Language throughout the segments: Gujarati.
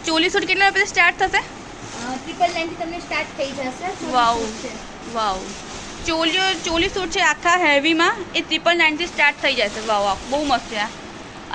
ચોલી સૂટ કેટલા રૂપિયા સ્ટાર્ટ થશે? 999 તમને સ્ટાર્ટ થઈ જશે. વાવ વાવ, ચોલી સૂટ છે આખા હેવીમાં, એ 999 થી સ્ટાર્ટ થઈ જશે. વાવ વાવ, બહુ મસ્ત છે.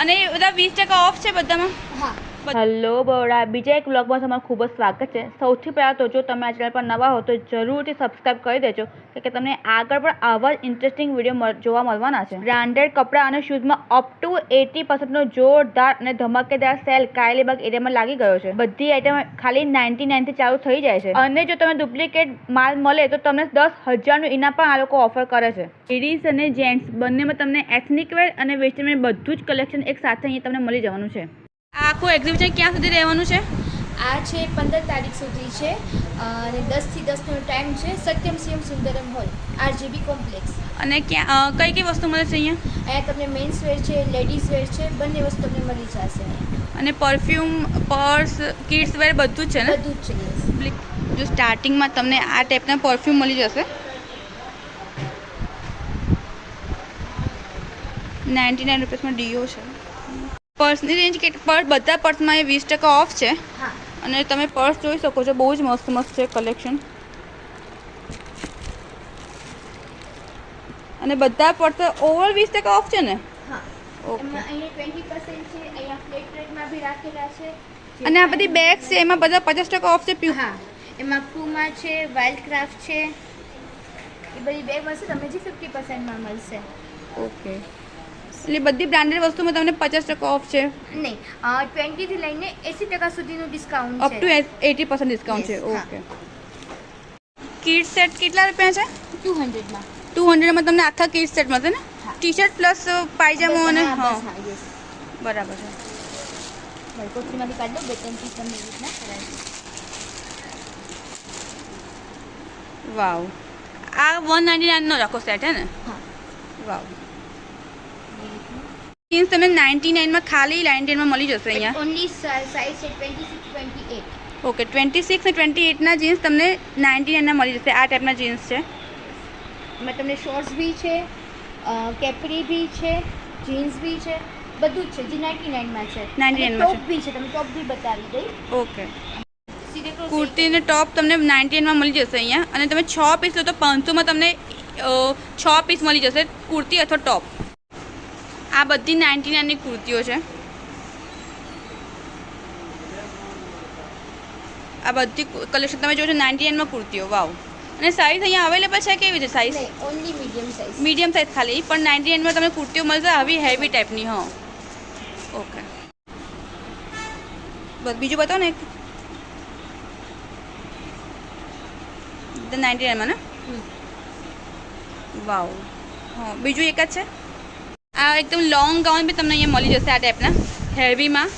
અને બધા 20% ઓફ છે બધામાં. હા. હેલો બરોડા, બીજા એક વ્લોગમાં તમારું ખૂબ જ સ્વાગત છે. સૌથી પહેલાં તો જો તમે આ ચેનલ પર નવા હો તો જરૂરથી સબસ્ક્રાઈબ કરી દેજો કે તમને આગળ પણ આવા જ ઇન્ટરેસ્ટિંગ વિડીયો જોવા મળવાના છે. બ્રાન્ડેડ કપડાં અને શૂઝમાં અપ ટુ 80%નો જોરદાર અને ધમાકેદાર સેલ કારેલીબાગ એરિયામાં લાગી ગયો છે. બધી આઈટમ ખાલી 99 થી ચાલુ થઈ જાય છે. અને જો તમે ડુપ્લિકેટ માલ મળે તો તમને 10,000નું ઇનામ પણ આ લોકો ઓફર કરે છે. લેડીઝ અને જેન્ટ્સ બંનેમાં તમને એથનિક વેર અને વેસ્ટર્ન વેર બધું જ કલેક્શન એક સાથે અહીંયા તમને મળી જવાનું છે. આ આખું એક્ઝિબિશન ક્યાં સુધી રહેવાનું છે? આ છે 15 તારીખ સુધી છે અને 10 થી 10નો ટાઈમ છે. Satyam Shivam Sundaram hall, RGB complex. અને ક્યાં કઈ કઈ વસ્તુ મળે છે અહીંયા? અહીંયા તમને મેન્સ વેર છે, લેડીઝ વેર છે, બંને વસ્તુ તમને મળી જશે. અને પરફ્યુમ, પર્સ, કિડ્સ વેર બધું જ છે ને? બધું જ છે. યસ. જો સ્ટાર્ટિંગમાં તમને આ ટાઈપના પરફ્યુમ મળી જશે 99 રૂપિયામાં. ડીઓ છે. પર્સની રેન્જ બધા પર્સમાં એ 20% ઓફ છે. હા. અને તમે પર્સ જોઈ શકો છો, બહુ જ મસ્ત મસ્ત છે કલેક્શન. અને બધા પર્સ ઓવર 20% ઓફ છે ને? હા. ઓકે. એમાં અહીંયા 20% છે, અહીંયા ફ્લેટ રેટમાં બી રાખેલા છે. અને આ બધી બેગ્સ છે એમાં બધા 50% ઓફ છે. હા, એમાં પુમા છે, વાઇલ્ડ ક્રાફ્ટ છે, એ બધી બેગ હશે તમને જે 50%માં મળશે. ઓકે, એટલે બધી બ્રાન્ડેડ વસ્તુમાં તમને 50% ઓફ છે. નહીં, 20 થી લઈને 80% સુધીનું ડિસ્કાઉન્ટ અપ ટુ છે. 80% ડિસ્કાઉન્ટ છે. Yes, okay. કિડ સેટ કેટલા રૂપિયા છે? 200માં. 200માં તમને આખા કિડ સેટ મળશે ને? હા. ટી શર્ટ પ્લસ પાયજામો અને હા, હા, બસ, હા, yes. બરાબર છે. કોથળીમાંથી કાઢ દો, બે ત્રણ પીસ તમને એવી રીતના કરાવી. વાવ, આ 199 નો રાખો સેટ હે ને? હા. વાવ. જીન્સ તમને 99માં ખાલી 99માં મળી જશે અહીંયા. ઓનલી સાઇઝ છે 26 28. ઓકે, 26 અને 28ના જીન્સ તમને 99ના મળી જશે. આ ટાઈપના જીન્સ છે. એમાં તમને શોર્ટ્સ બી છે, કેપરી બી છે, જીન્સ બી છે, બધું જ છે જે 99માં છે. 99 માં ટોપ છે. બી છે, તમે ટોપ બી બતાવી દઈ. ઓકે. સીધે ક્રોસ કુર્તી અને ટોપ તમને 99માં મળી જશે અહીંયા. અને તમે 6 પીસ લો તો 500માં તમને 6 પીસ મળી જશે કુર્તી અથવા ટોપ. આ બધી 99ની કુર્તીઓ છે. આ બધી કલેક્શન તમે જોશો 99માં કુર્તીઓ. વાવ. અને સાઇઝ અહીંયા અવેલેબલ છે? કેવી છે સાઇઝ? નહીં, only medium size. Medium size ખાલી, પણ 99માં તમને કુર્તીઓ મળશે આવી હેવી ટાઈપની. હા, ઓકે. બસ બીજું બતાવો ને એક. 99માં ને? વાવ. હા, બીજું એક જ છે. આ એકદમ લોંગ ગાઉન બી તમને અહીંયા મળી જશે આ ટાઈપના હેવીમાં.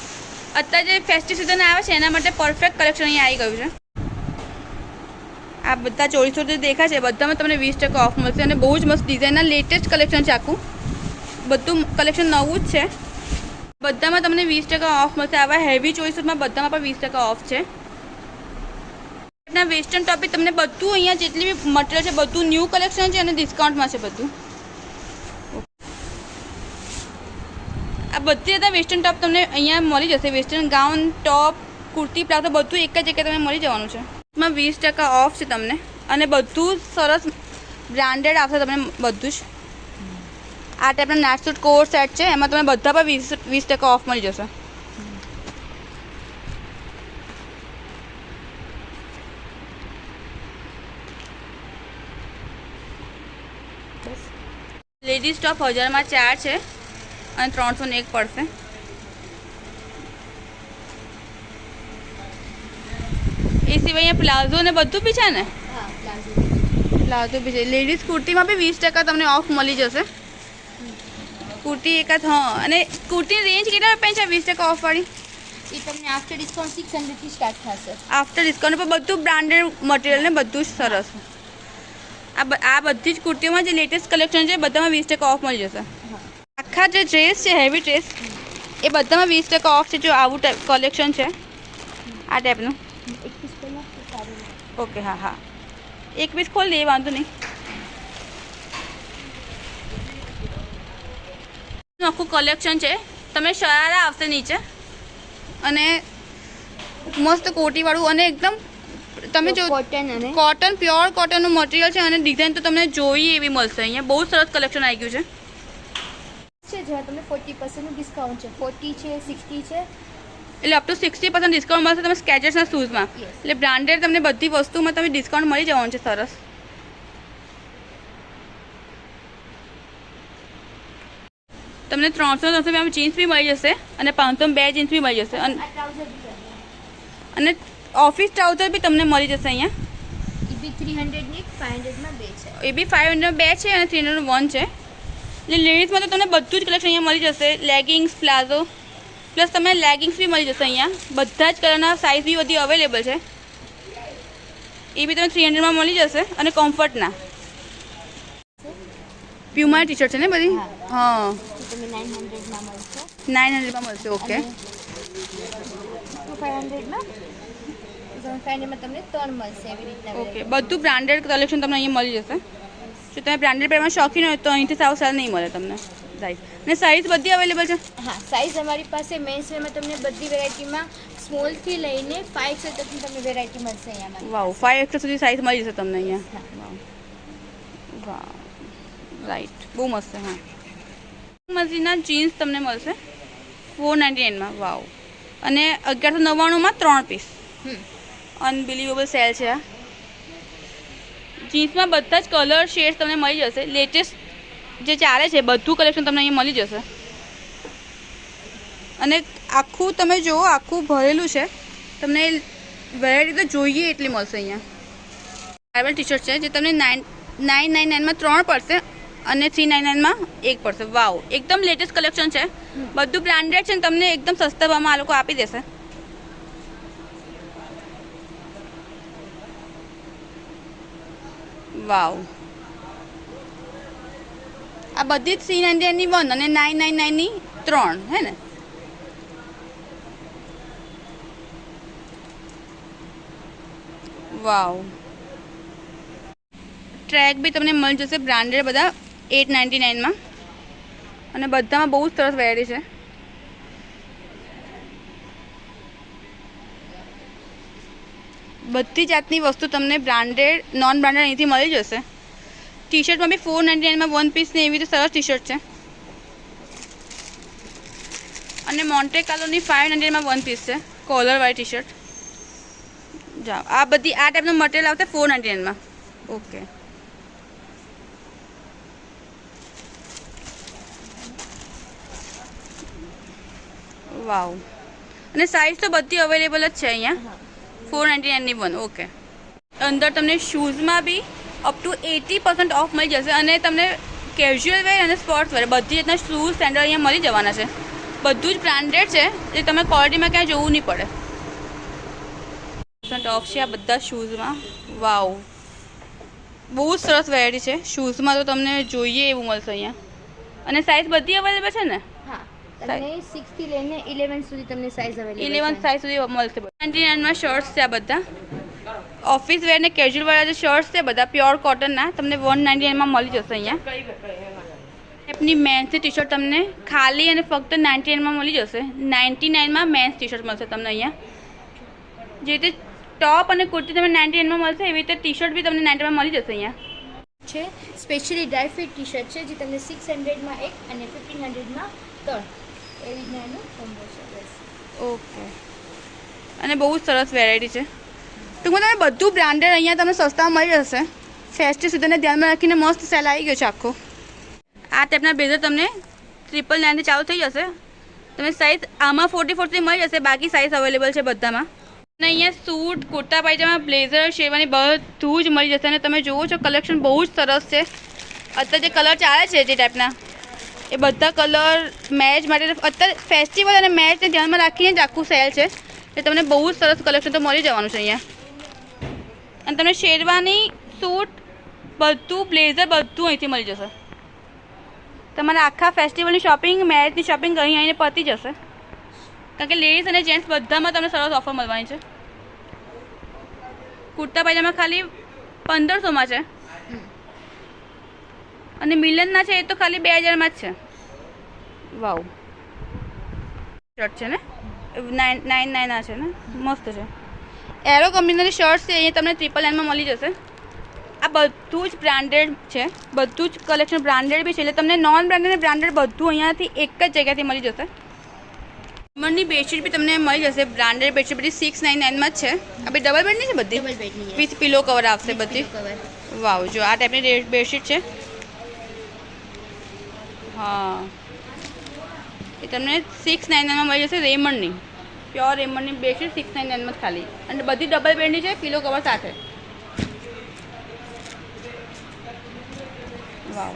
અત્યારે જે ફેસ્ટિવ સિઝન આવે છે એના માટે પરફેક્ટ કલેક્શન અહીંયા આવી ગયું છે. આ બધા ચોળીસો જે દેખાય છે બધામાં તમને 20% ઓફ મળશે. અને બહુ જ મસ્ત ડિઝાઇનના લેટેસ્ટ કલેક્શન છે. આખું બધું કલેક્શન નવું જ છે. બધામાં તમને 20% ઓફ મળશે. આવા હેવી ચોઈસમાં બધામાં પણ 20% ઓફ છે. વેસ્ટર્ન ટોપ તમને બધું અહીંયા જેટલી બી મટીરિયલ છે બધું ન્યૂ કલેક્શન છે અને ડિસ્કાઉન્ટમાં છે બધું. આ બધી બધા વેસ્ટર્ન ટોપ તમને અહીંયા મળી જશે. વેસ્ટર્ન ગાઉન, ટોપ, કુર્તી, પ્લાઝો બધું એક જ જગ્યાએ તમને મળી જવાનું છે. એમાં 20% ઓફ છે તમને. અને બધું સરસ બ્રાન્ડેડ આવશે તમને બધું જ. આ ટાઈપના નાઇટ સૂટ કોટ સેટ છે એમાં તમને બધા પર 20% ઓફ મળી જશે. લેડીઝ ટોપ 1000માં 4 છે અને 301 પડશે. એ સિવાય અહીંયા પ્લાઝો ને બધું બી છે ને? હા, પ્લાઝો બી છે. લેડીઝ કુર્તીમાં બી 20% તમને ઓફ મળી જશે. કુર્તી એક જ. હા, અને કુર્તીની રેન્જ કેટલા રૂપિયા છે 20% ઓફ વાળી? એ તમને આફ્ટર ડિસ્કાઉન્ટ 600 થી સ્ટાર્ટ થશે. આફ્ટર ડિસ્કાઉન્ટ પર બધું બ્રાન્ડેડ મટીરિયલ ને બધું જ સરસ. આ બધી જ કુર્તીઓમાં જે લેટેસ્ટ કલેક્શન છે બધામાં 20% ઓફ મળી જશે. આખા જે ડ્રેસ છે હેવી ડ્રેસ એ બધામાં 20% ઓફ છે. જો આવું કલેક્શન છે આ ટાઈપનું. એક પીસ પહેલાં સારું. ઓકે, હા હા, એક પીસ ખોલ દે, વાંધો નહીં. આખું કલેક્શન છે. તમે શરારા આવશે નીચે અને મસ્ત કોટીવાળું અને એકદમ તમે જો કોટન અને કોટન પ્યોર કોટનનું મટીરિયલ છે અને ડિઝાઇન તો તમને જોઈએ એવી મળશે. અહીંયા બહુ સરસ કલેક્શન આવી ગયું છે. જેમાં તમને 40% ડિસ્કાઉન્ટ છે. 40 છે, 60 છે. એટલે અપ ટુ 60% ડિસ્કાઉન્ટ મળશે તમે સ્કેચર્સના શૂઝમાં. Yes. એટલે બ્રાન્ડેડ તમને બધી વસ્તુમાં તમે ડિસ્કાઉન્ટ મળી જવાનું છે. સરસ. તમને 300 જીન્સ બી મળી જશે અને 500 બે જીન્સ બી મળી જશે આ ટ્રાઉઝર બી છે. અને ઓફિસ ટ્રાઉઝર બી તમને મળી જશે અહીંયા. એ બી 300 ની 500 માં બે છે. એ બી 500 બે છે અને 300 1 છે. એટલે લેડીઝમાં તો તમને બધું જ કલેક્શન અહીંયા મળી જશે. લેગિંગ્સ, પ્લાઝો પ્લસ તમને લેગિંગ્સ બી મળી જશે અહીંયા. બધા જ કલરના સાઇઝ બી બધી અવેલેબલ છે. એ બી તમને 300માં મળી જશે અને કમ્ફર્ટના પ્યુમા ટી શર્ટ છે ને બધી. હા, તમને 900 માં મળશે. 900માં મળશે. ઓકે. 500 માં 500 માં તમને 3 મળશે એવી રીતના. ઓકે, બધું બ્રાન્ડેડ કલેક્શન તમને અહીંયા મળી જશે. જો તમે બ્રાન્ડેડ પહેરવા શોખીન હોય તો અહીંથી સાવ સારું નહીં મળે તમને. રાઈટ. અને સાઇઝ બધી અવેલેબલ છે. હા, સાઇઝ અમારી પાસે મેન્સ વેરમાં તમને બધી વેરાયટીમાં સ્મોલ થી લઈને 5 સુધી તમને વેરાયટી મળશે અહીંયા. વાવ, 5 સુધી સાઇઝ મળી જશે તમને અહીંયા. વાવ, રાઈટ, બહુ મસ્ત છે. હા, મસ્તીના જીન્સ તમને મળશે 499માં. વાવ. અને 1199માં 3 પીસ. અનબિલીવેબલ સેલ છે આ. જીન્સમાં બધા જ કલર શેડ્સ તમને મળી જશે. લેટેસ્ટ જે ચાલે છે બધું કલેક્શન તમને અહીંયા મળી જશે. અને આખું તમે જુઓ, આખું ભરેલું છે. તમને વેરાયટી તો જોઈએ એટલી મળશે અહીંયા. ટ્રાઇબલ ટી શર્ટ છે જે તમને 999માં 3 પડશે અને 399માં 1 પડશે. વાવ, એકદમ લેટેસ્ટ કલેક્શન છે. બધું બ્રાન્ડેડ છે ને તમને એકદમ સસ્તા ભાવમાં આ લોકો આપી દેશે. વાવ, આ બધી જ 399ની 1 અને 999ની 3 હે ને. વાવ, ટ્રેક બી તમને મળી જશે બ્રાન્ડેડ બધા 899માં અને બધામાં બહુ જ સરસ વેરાયટી છે. બધી જાતની વસ્તુ તમને બ્રાન્ડેડ નોન બ્રાન્ડેડ અહીંથી મળી જશે. ટી શર્ટમાં બી 499માં 1 પીસ ને એવી રીતે સરસ ટી શર્ટ છે. અને મોન્ટે કાર્લોની 500માં 1 પીસ છે કોલરવાળી ટી શર્ટ. જાઓ, આ બધી આ ટાઈપનું મટીરિયલ આવશે 499માં. ઓકે. વાવ, અને સાઇઝ તો બધી અવેલેબલ જ છે અહીંયા. 499ની 1. ઓકે. અંદર તમને શૂઝમાં બી અપ ટુ 80% ઓફ મળી જશે અને તમને કેઝ્યુઅલ વેર અને સ્પોર્ટ્સ વેર બધી રીતના શૂઝ સેન્ડલ અહીંયા મળી જવાના છે. બધું જ બ્રાન્ડેડ છે એ તમે ક્વોલિટીમાં ક્યાંય જોવું નહીં પડે. ઓફ છે આ બધા શૂઝમાં. વાવ, બહુ જ સરસ વેરાયટી છે. શૂઝમાં તો તમને જોઈએ એવું મળશે અહીંયા. અને સાઇઝ બધી અવેલેબલ છે ને. હા, તમને 6 થી લઈને 11 સુધી તમને સાઇઝ અવેલેબલ 11 સાઇઝ સુધી મળશે. 99માં શર્ટ્સ છે આ બધા. ઓફિસ વેર ને કેઝ્યુઅલ વાળા જે શર્ટ્સ છે બધા પ્યોર કોટનના તમને 199માં મળી જશે અહીંયા. એપની મેન્સની ટી શર્ટ તમને ખાલી અને ફક્ત 99માં મળી જશે. 99માં મેન્સ ટી શર્ટ મળશે તમને અહીંયા. જે રીતે ટોપ અને કુર્તી તમને 99માં મળશે એવી રીતે ટી શર્ટ બી તમને 99માં મળી જશે અહીંયા. છે specially dry fit T shirt છે જે તમને 600માં 1 અને 1500માં 3 એવી રીતના એનું કોમ્બો છે. ઓકે. અને બહુ જ સરસ વેરાયટી છે. ટૂંકમાં તમે બધું બ્રાન્ડેડ અહીંયા તમને સસ્તામાં મળી જશે. ફેસ્ટિવ સિઝનને ધ્યાનમાં રાખીને મસ્ત સેલ આવી ગયો છે આખો. આ ટાઈપના બ્લેઝર તમને 999થી ચાલુ થઈ જશે. તમે સાઇઝ આમાં 44 મળી જશે. બાકી સાઇઝ અવેલેબલ છે બધામાં. અને અહીંયા સૂટ, કુર્તા પાયજામા, બ્લેઝર, શેરવાની બધું જ મળી જશે. અને તમે જુઓ છો કલેક્શન બહુ જ સરસ છે. અત્યારે જે કલર ચાલે છે જે ટાઈપના એ બધા કલર મેચ માટે અત્યારે ફેસ્ટિવલ અને મેચને ધ્યાનમાં રાખીને જ આખું સેલ છે. એટલે તમને બહુ જ સરસ કલેક્શન તો મળી જવાનું છે અહીંયા. અને તમને શેરવાની, સૂટ, બધું બ્લેઝર બધું અહીંથી મળી જશે. તમારા આખા ફેસ્ટિવલની શોપિંગ, મેરેજની શોપિંગ અહીં આવીને પતી જશે. કારણ કે લેડીઝ અને જેન્ટ્સ બધામાં તમને સરસ ઓફર મળવાની છે. કુર્તા પાયજામા ખાલી 1500માં છે અને મિલનના છે એ તો ખાલી 2000માં જ છે. વાવ, શર્ટ છે ને. 999 આ છે ને, મસ્ત છે. એરો કંપનીના શર્ટ્સ છે, અહીંયા તમને 999 મળી જશે. આ બધું જ બ્રાન્ડેડ છે, બધું જ કલેક્શન બ્રાન્ડેડ બી છે, એટલે તમને નોન બ્રાન્ડેડ બ્રાન્ડેડ બધું અહીંયાથી એક જ જગ્યાથી મળી જશે. મનની બેડશીટ બી તમને મળી જશે, બ્રાન્ડેડ બેડશીટ બધી 699 જ છે. આ બી ડબલ બેડની છે બધી, ડબલ બેડની વિથ પિલો કવર આવશે બધી. કવર. વાવ, જો આ ટાઈપની બેડશીટ છે. હા, એ તમને 699 મળી જશે. રેમંડની પ્યોર રેમંડની બેડશીટ 699 ખાલી, અને બધી ડબલ બેડની છે, પિલો કવર સાથે. વાવ.